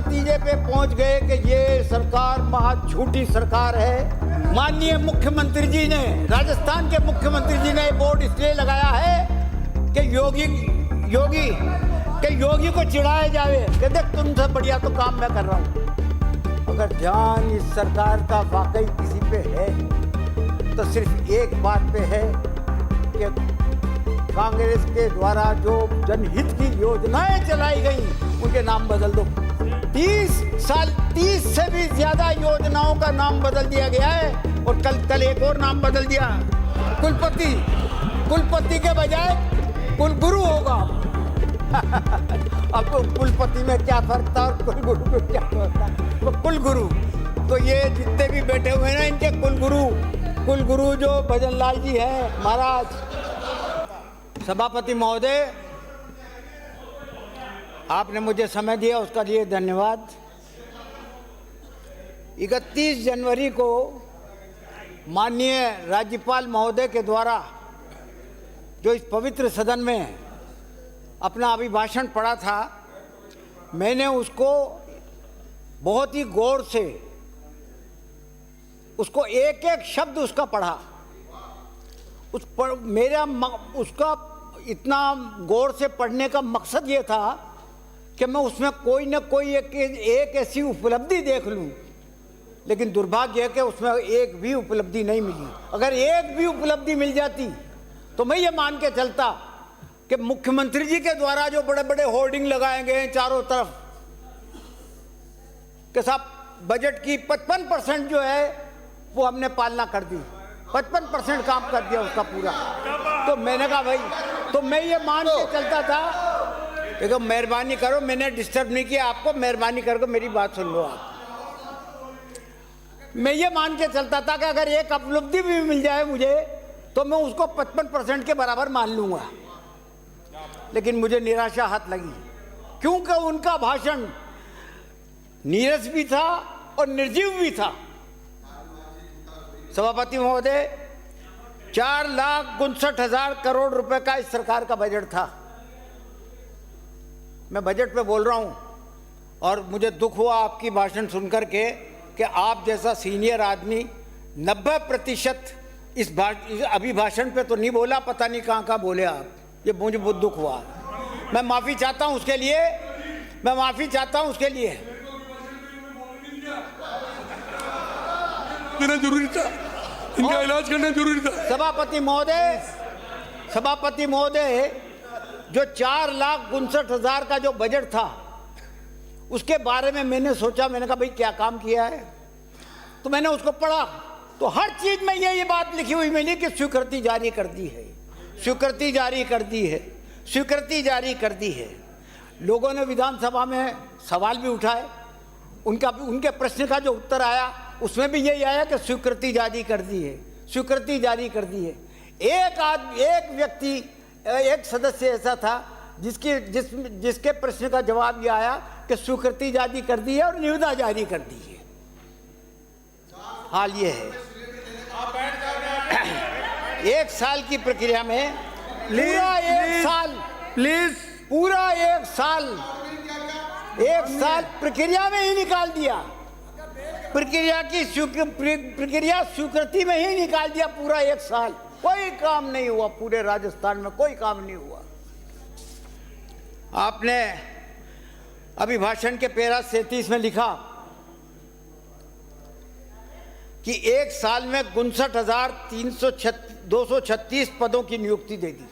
नतीजे पे पहुंच गए कि ये सरकार महा झूठी सरकार है। माननीय मुख्यमंत्री जी ने, राजस्थान के मुख्यमंत्री जी ने बोर्ड इसलिए लगाया है कि योगी को चिढ़ाया जाए कि देख तुमसे बढ़िया तो काम मैं कर रहा हूं। अगर ध्यान इस सरकार का वाकई किसी पे है तो सिर्फ एक बात पे है कि कांग्रेस के द्वारा जो जनहित की योजनाएं चलाई गई उनके नाम बदल दो। 30 से भी ज्यादा योजनाओं का नाम बदल दिया गया है और कल एक और नाम बदल दिया, कुलपति के बजाय कुलगुरु होगा। अब कुलपति में क्या फर्क था और कुलगुरु में क्या फर्क था? तो कुलगुरु तो ये जितने भी बैठे हुए हैं ना, इनके कुलगुरु जो भजन लाल जी हैं महाराज। सभापति महोदय, आपने मुझे समय दिया उसका लिए धन्यवाद। 31 जनवरी को माननीय राज्यपाल महोदय के द्वारा जो इस पवित्र सदन में अपना अभिभाषण पढ़ा था, मैंने उसको बहुत ही गौर से उसको एक एक शब्द उसका पढ़ा। उसका इतना गौर से पढ़ने का मकसद ये था कि मैं उसमें कोई न कोई एक ऐसी उपलब्धि देख लूं, लेकिन दुर्भाग्य है कि उसमें एक भी उपलब्धि नहीं मिली। अगर एक भी उपलब्धि मिल जाती तो मैं ये मान के चलता कि मुख्यमंत्री जी के द्वारा जो बड़े बड़े होर्डिंग लगाए गए हैं चारों तरफ कि साहब बजट की 55% जो है वो हमने पालना कर दी, 55% काम कर दिया उसका पूरा। तो मैंने कहा भाई, तो मैं ये मान के चलता था, देखो मेहरबानी करो, मैंने डिस्टर्ब नहीं किया आपको, मेहरबानी करके मेरी बात सुन लो आप। मैं ये मान के चलता था कि अगर एक उपलब्धि भी मिल जाए मुझे तो मैं उसको 55% के बराबर मान लूंगा, लेकिन मुझे निराशा हाथ लगी क्योंकि उनका भाषण नीरस भी था और निर्जीव भी था। सभापति महोदय, 4,59,000 करोड़ रुपए का इस सरकार का बजट था। मैं बजट पे बोल रहा हूं और मुझे दुख हुआ आपकी भाषण सुनकर के कि आप जैसा सीनियर आदमी 90% इस अभिभाषण पे तो नहीं बोला, पता नहीं कहां बोले आप। ये मुझे बहुत दुख हुआ, मैं माफी चाहता हूं उसके लिए, मैं माफी चाहता हूं उसके लिए। जरूरी था, इनका इलाज करना जरूरी था। सभापति महोदय, जो 4,59,000 का जो बजट था उसके बारे में मैंने सोचा, मैंने कहा भाई क्या काम किया है, तो मैंने उसको पढ़ा तो हर चीज में ये बात लिखी हुई मिली कि स्वीकृति जारी कर दी है, स्वीकृति जारी कर दी है, स्वीकृति जारी कर दी है। लोगों ने विधानसभा में सवाल भी उठाए, उनके प्रश्न का जो उत्तर आया उसमें भी यही आया कि स्वीकृति जारी कर दी है, स्वीकृति जारी कर दी है। एक व्यक्ति, एक सदस्य ऐसा था जिसके प्रश्न का जवाब ये आया कि स्वीकृति जारी कर दी है और निविदा जारी कर दी है। हाल ये है, एक साल की प्रक्रिया में पूरा एक साल प्रक्रिया में ही निकाल दिया, प्रक्रिया स्वीकृति में ही निकाल दिया पूरा एक साल। कोई काम नहीं हुआ, पूरे राजस्थान में कोई काम नहीं हुआ। आपने अभिभाषण के पैरा 37 में लिखा कि एक साल में 59,236 पदों की नियुक्ति दे दी।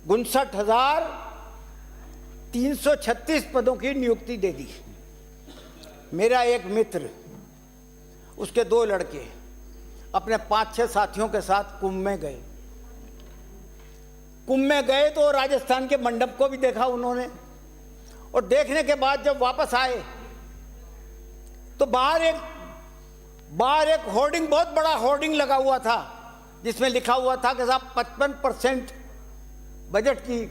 59,336 पदों की नियुक्ति दे दी। मेरा एक मित्र, उसके 2 लड़के अपने 5-6 साथियों के साथ कुंभ में गए तो राजस्थान के मंडप को भी देखा उन्होंने, और देखने के बाद जब वापस आए तो बाहर एक होर्डिंग, बहुत बड़ा होर्डिंग लगा हुआ था जिसमें लिखा हुआ था कि साहब 55% बजट की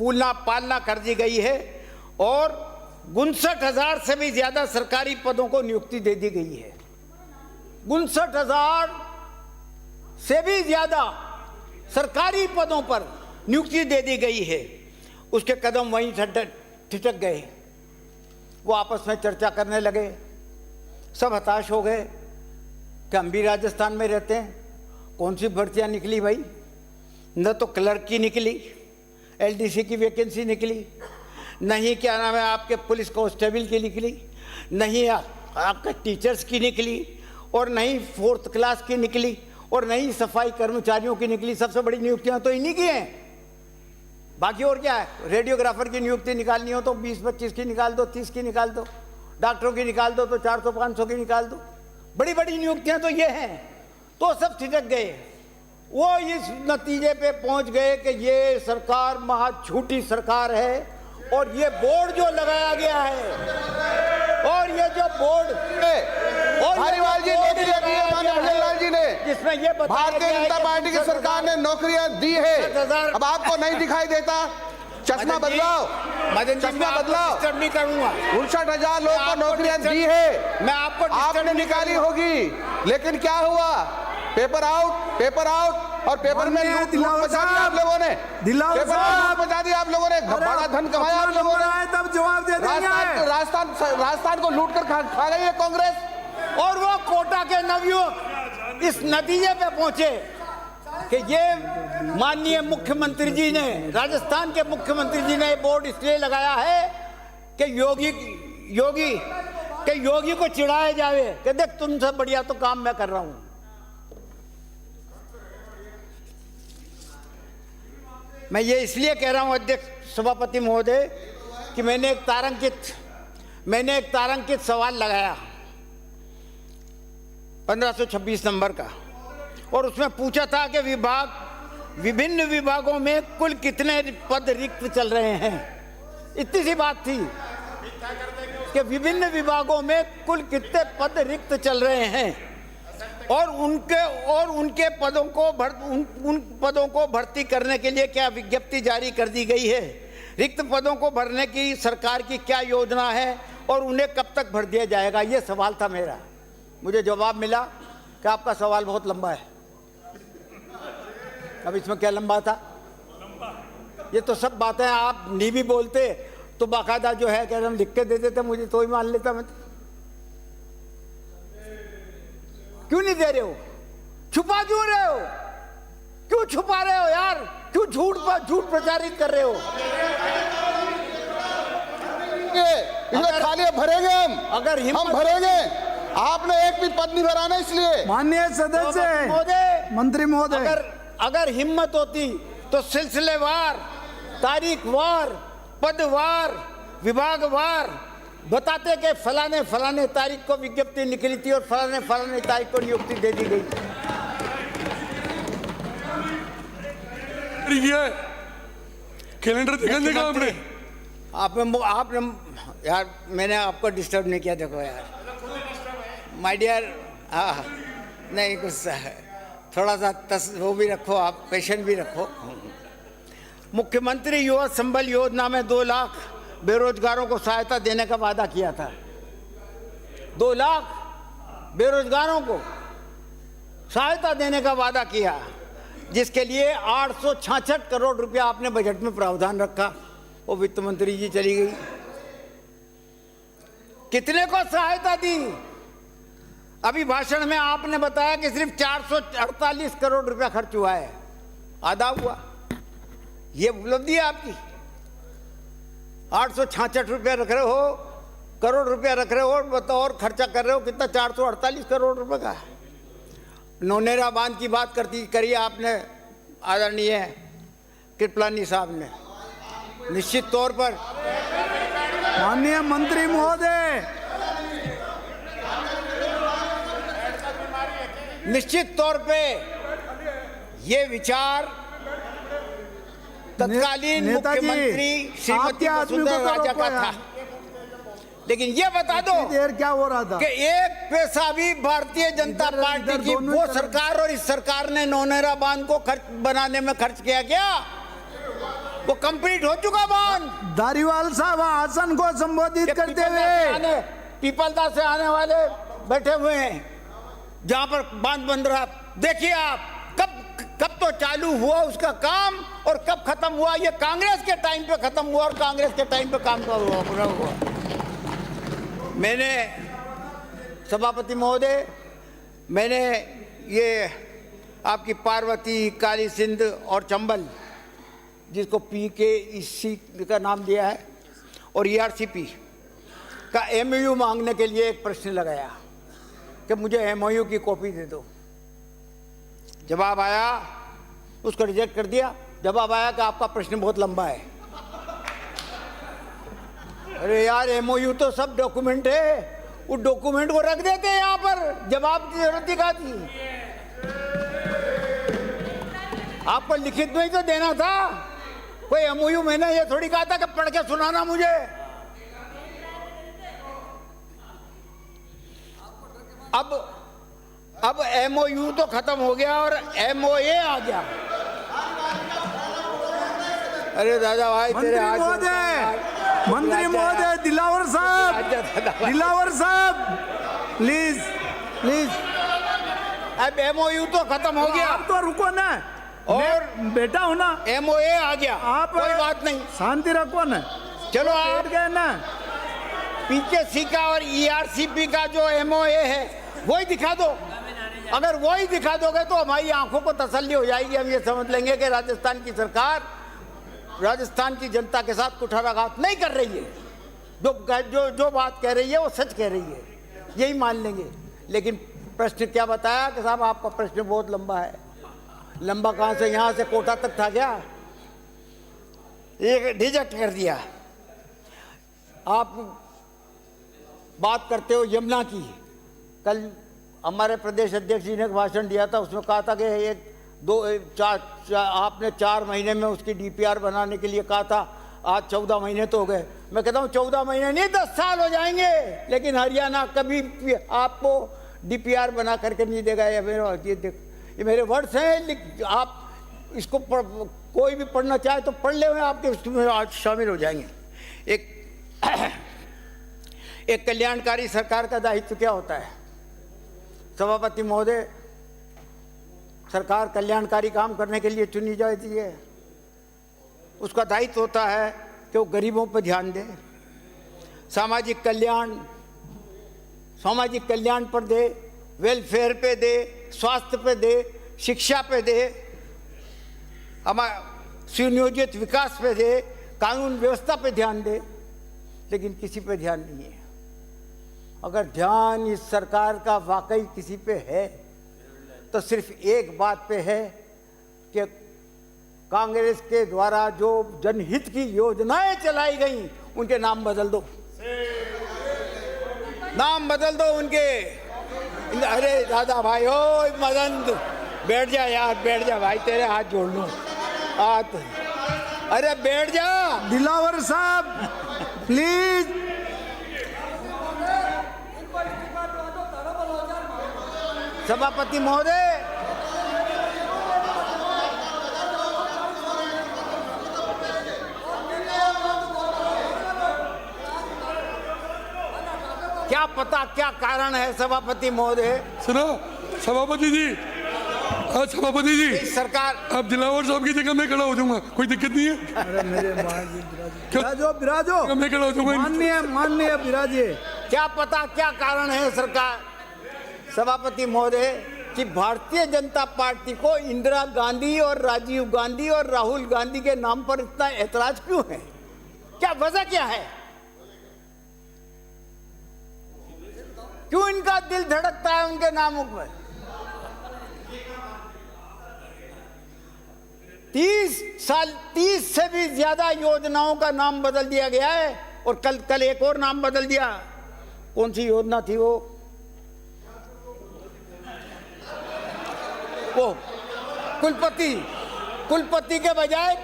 पालना कर दी गई है और 59,000 से भी ज्यादा सरकारी पदों को नियुक्ति दे दी गई है। 59,000 से भी ज्यादा सरकारी पदों पर नियुक्ति दे दी गई है। उसके कदम वहीं ठिठक गए। वो आपस में चर्चा करने लगे, सब हताश हो गए कि हम भी राजस्थान में रहते हैं, कौन सी भर्तियां निकली भाई, न तो क्लर्क की निकली, एलडीसी की वैकेंसी निकली, नहीं क्या नाम है आपके पुलिस कांस्टेबल की निकली, नहीं आपके टीचर्स की निकली, और नहीं 4th क्लास की निकली, और नहीं सफाई कर्मचारियों की निकली। सबसे बड़ी नियुक्तियां तो इन्हीं की हैं, बाकी और क्या है। रेडियोग्राफर की नियुक्ति निकालनी हो तो 20-25 की निकाल दो, 30 की निकाल दो, डॉक्टरों की निकाल दो तो 400-500 की निकाल दो। बड़ी बड़ी नियुक्तियां तो ये हैं। तो सब ठिठक गए, वो इस नतीजे पे पहुंच गए कि ये सरकार महा झूठी सरकार है, और ये बोर्ड जो लगाया गया है, और ये जो बोर्ड धारीवाल जी नौकरियां दी है माननीय भजनलाल जी ने, जिसमें ये भारतीय जनता पार्टी की सरकार ने नौकरियां दी है। अब आपको नहीं दिखाई देता, चश्मा बदलाओ, चश्मा बदलाओ। नहीं करूंगा। 59,000 लोगों को नौकरियां दी है, मैं आपको आपने निकाली होगी, लेकिन क्या हुआ, पेपर आउट, और पेपर में लूट मचा दी आप लोगों ने, पेपर में लूट मचा दी आप लोगों ने, बड़ा धन कमाया आप लोगों ने। तब जवाब दे देंगे। राजस्थान को लूट कर खा गई है कांग्रेस। और वो कोटा के नवयुवक इस नतीजे पे पहुंचे कि ये माननीय मुख्यमंत्री जी ने, राजस्थान के मुख्यमंत्री जी ने बोर्ड इसलिए लगाया है कि योगी को चिढ़ाया जावे कि देख तुमसे बढ़िया तो काम मैं कर रहा हूं। मैं ये इसलिए कह रहा हूं अध्यक्ष सभापति महोदय कि मैंने एक तारांकित सवाल लगाया 1526 नंबर का, और उसमें पूछा था कि विभिन्न विभागों में कुल कितने पद रिक्त चल रहे हैं। इतनी सी बात थी कि विभिन्न विभागों में कुल कितने पद रिक्त चल रहे हैं, और उनके पदों को उन पदों को भर्ती करने के लिए क्या विज्ञप्ति जारी कर दी गई है, रिक्त पदों को भरने की सरकार की क्या योजना है, और उन्हें कब तक भर दिया जाएगा। ये सवाल था मेरा। मुझे जवाब मिला कि आपका सवाल बहुत लंबा है। अब इसमें क्या लंबा था, ये तो सब बातें आप नहीं भी बोलते तो बाकायदा जो है कि हम लिख के दे देते, मुझे तो ही मान लेता। मैं क्यों नहीं दे रहे हो, छुपा क्यों रहे हो, क्यों छुपा रहे हो यार, क्यों झूठ प्रचारित कर रहे हो। खाली भरेंगे अगर हम भरेंगे, आपने एक भी पद नहीं भरा ना, इसलिए। माननीय सदस्य मंत्री महोदय, अगर हिम्मत होती तो सिलसिलेवार, तारीखवार, पदवार, विभागवार बताते कि फलाने तारीख को विज्ञप्ति निकली थी और फलाने तारीख को नियुक्ति दे दी गई। कैलेंडर देखा आपने यार, मैंने आपको डिस्टर्ब नहीं किया। देखो यार माय डियर, हाँ नहीं कुछ थोड़ा सा वो भी रखो, आप पेशेंट भी रखो। मुख्यमंत्री युवा संबल योजना में 2 लाख बेरोजगारों को सहायता देने का वादा किया था। 2 लाख बेरोजगारों को सहायता देने का वादा किया, जिसके लिए 866 करोड़ रुपया आपने बजट में प्रावधान रखा। वो वित्त मंत्री जी चली गई। कितने को सहायता दी? अभी भाषण में आपने बताया कि सिर्फ 448 करोड़ रुपया खर्च हुआ है, आधा हुआ। ये उपलब्धि है आपकी। 866 रुपया रख रहे हो, करोड़ रुपया रख रहे हो, और बताओ और खर्चा कर रहे हो कितना, 448 करोड़ रुपए का। नौनेरा बांध की बात करी आपने आदरणीय कृपलानी साहब ने। निश्चित तौर पर माननीय मंत्री महोदय, निश्चित तौर पे ये विचार तत्कालीन मुख्यमंत्री श्रीमती वसुंधरा राजे का था। लेकिन ये बता दो देर क्या हो रहा था कि एक पैसा भी भारतीय जनता पार्टी की वो सरकार और इस सरकार ने नौनेरा बांध को बनाने में खर्च किया क्या? वो कंप्लीट हो चुका बांध। धारीवाल साहब आसन को संबोधित करते हुए पीपलदा से आने वाले बैठे हुए हैं जहां पर बांध बन रहा। देखिए आप कब तो चालू हुआ उसका काम और कब खत्म हुआ। ये कांग्रेस के टाइम पे खत्म हुआ और कांग्रेस के टाइम पे काम पूरा हुआ। मैंने सभापति महोदय, मैंने ये आपकी पार्वती, काली सिंध और चंबल, जिसको PKEC का नाम दिया है, और ERCP का MOU मांगने के लिए एक प्रश्न लगाया कि मुझे MOU की कॉपी दे दो। जवाब आया, उसको रिजेक्ट कर दिया। जवाब आया कि आपका प्रश्न बहुत लंबा है। अरे यार, MOU तो सब डॉक्यूमेंट है, उस डॉक्यूमेंट को रख देते हैं यहाँ पर, जवाब की जरूरत दिखा थी। आपको लिखित में ही तो देना था। कोई MOU मैंने ये थोड़ी कहा था कि पढ़ के सुनाना मुझे। अब MOU तो खत्म हो गया और MOA आ गया। अरे दादा भाई, तेरे मंत्री महोदय, मंत्री महोदय, दिलावर साहब, प्लीज प्लीज। अब MOU तो खत्म हो गया, आप तो रुको ना, और बेटा हो ना, MOA आ गया। आप कोई बात नहीं, शांति रखो ना। चलो बैठ आप गए ना। PKC का और ERCP का जो MOA है वही दिखा दो। अगर वही दिखा दोगे तो हमारी आंखों को तसल्ली हो जाएगी। हम ये समझ लेंगे कि राजस्थान की सरकार राजस्थान की जनता के साथ कुठाराघात नहीं कर रही है। जो बात कह रही है वो सच कह रही है, यही मान लेंगे। लेकिन प्रश्न क्या बताया कि साहब आपका प्रश्न बहुत लंबा है। लंबा कहाँ से, यहाँ से कोटा तक था क्या? एक रिजेक्ट कर दिया। आप बात करते हो यमुना की। कल हमारे प्रदेश अध्यक्ष जी ने भाषण दिया था, उसमें कहा था कि आपने 4 महीने में उसकी DPR बनाने के लिए कहा था। आज 14 महीने तो हो गए। मैं कहता हूँ 14 महीने नहीं, 10 साल हो जाएंगे, लेकिन हरियाणा कभी आपको DPR बना करके नहीं देगा। ये मेरे वर्ड्स हैं। आप इसको कोई भी पढ़ना चाहे तो पढ़ ले, आपके उसमें आज शामिल हो जाएंगे। एक कल्याणकारी सरकार का दायित्व क्या होता है? सभापति महोदय, सरकार कल्याणकारी काम करने के लिए चुनी जाती है। उसका दायित्व होता है कि वो गरीबों पर ध्यान दे, सामाजिक कल्याण पर दे, वेलफेयर पे दे, स्वास्थ्य पे दे, शिक्षा पे दे, हमारा सुनियोजित विकास पे दे, कानून व्यवस्था पे ध्यान दे। लेकिन किसी पे ध्यान नहीं है। अगर ध्यान इस सरकार का वाकई किसी पे है तो सिर्फ एक बात पे है कि कांग्रेस के द्वारा जो जनहित की योजनाएं चलाई गई उनके नाम बदल दो, नाम बदल दो उनके। अरे दादा भाई, ओ मदन, बैठ जा यार, बैठ जा भाई, तेरे हाथ जोड़ लूं हाथ। अरे बैठ जा दिलावर साहब, प्लीज। सभापति महोदय, क्या पता क्या कारण है सभापति महोदय। सुनो सभापति जी, सभापति जी, सरकार अब दिलावर साहब की जगह मैं खड़ा हो जाऊंगा, कोई दिक्कत नहीं है। अरे मेरे विराजो, मैं खड़ा हो जाऊंगा। माननीय विराजिए। क्या पता क्या कारण है सरकार सभापति महोदय कि भारतीय जनता पार्टी को इंदिरा गांधी और राजीव गांधी और राहुल गांधी के नाम पर इतना ऐतराज क्यों है? क्या वजह क्या है? क्यों इनका दिल धड़कता है उनके नामों पर? 30 से भी ज्यादा योजनाओं का नाम बदल दिया गया है। और कल एक और नाम बदल दिया। कौन सी योजना थी वो कुलपति के बजाय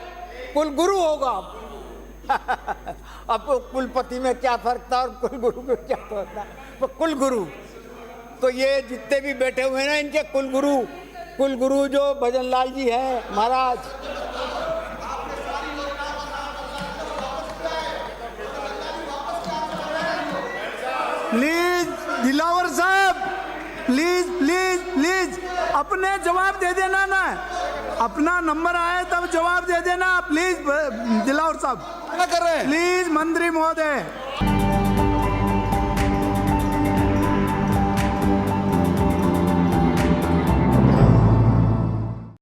कुलगुरु होगा। अब कुलपति में क्या फर्क था और कुलगुरु में क्या फर्क था? तो कुलगुरु, तो ये जितने भी बैठे हुए हैं ना, इनके कुलगुरु जो भजनलाल जी हैं महाराज, प्लीज दिलावर साहब, प्लीज अपने जवाब दे देना ना। अपना नंबर आए तब जवाब दे देना प्लीज। दिलावर साहब क्या कर रहे हैं? प्लीज मंत्री महोदय।